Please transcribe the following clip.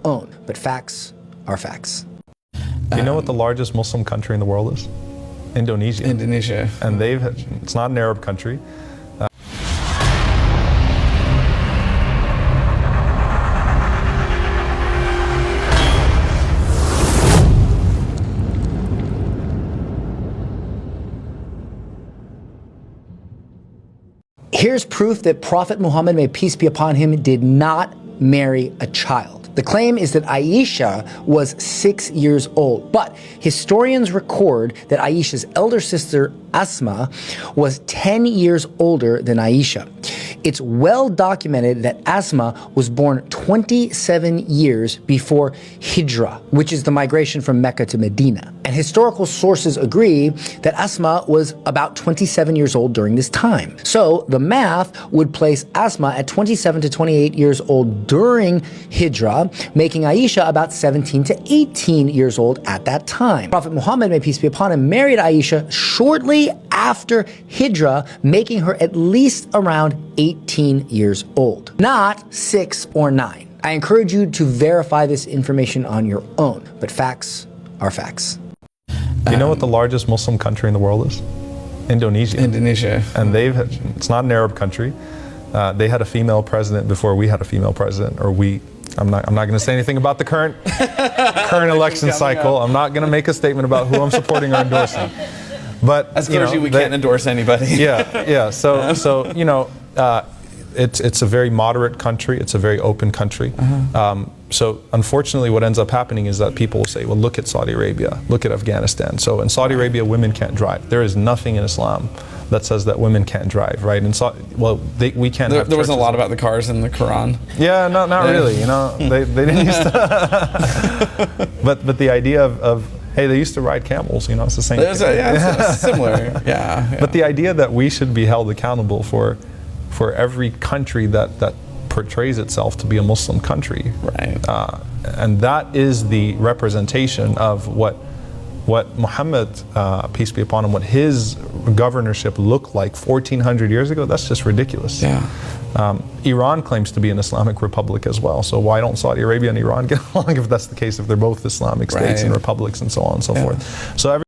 own, but facts are facts. Do you know what the largest Muslim country in the world is? Indonesia. Indonesia. And it's not an Arab country. Here's proof that Prophet Muhammad, may peace be upon him, did not marry a child. The claim is that Aisha was 6 years old, but historians record that Aisha's elder sister Asma was 10 years older than Aisha. It's well documented that Asma was born 27 years before Hijrah, which is the migration from Mecca to Medina. And historical sources agree that Asma was about 27 years old during this time. So the math would place Asma at 27 to 28 years old during Hijrah, making Aisha about 17 to 18 years old at that time. Prophet Muhammad, may peace be upon him, married Aisha shortly after Hijrah, making her at least around 18 years old, not 6 or 9. I encourage you to verify this information on your own, but facts are facts. Do you know what the largest Muslim country in the world is? Indonesia. Indonesia. And it's not an Arab country. They had a female president before we had a female president, or I'm not going to say anything about the current election cycle. I'm not going to make a statement about who I'm supporting or endorsing. But as clergy, we can't endorse anybody. Yeah. So you know, it's a very moderate country. It's a very open country. So unfortunately, what ends up happening is that people will say, well, look at Saudi Arabia, look at Afghanistan. So in Saudi Arabia, women can't drive. There is nothing in Islam that says that women can't drive, right? And we can't. There wasn't a lot about the cars in the Quran. Yeah, not really. You know, they didn't used to. But the idea of hey, they used to ride camels. You know, it's the same. It's similar. Yeah. But the idea that we should be held accountable for every country that portrays itself to be a Muslim country, right? And that is the representation of what Muhammad, peace be upon him, what his governorship looked like 1,400 years ago. That's just ridiculous. Yeah. Iran claims to be an Islamic republic as well. So why don't Saudi Arabia and Iran get along if that's the case, if they're both Islamic states and republics and so on and so forth? So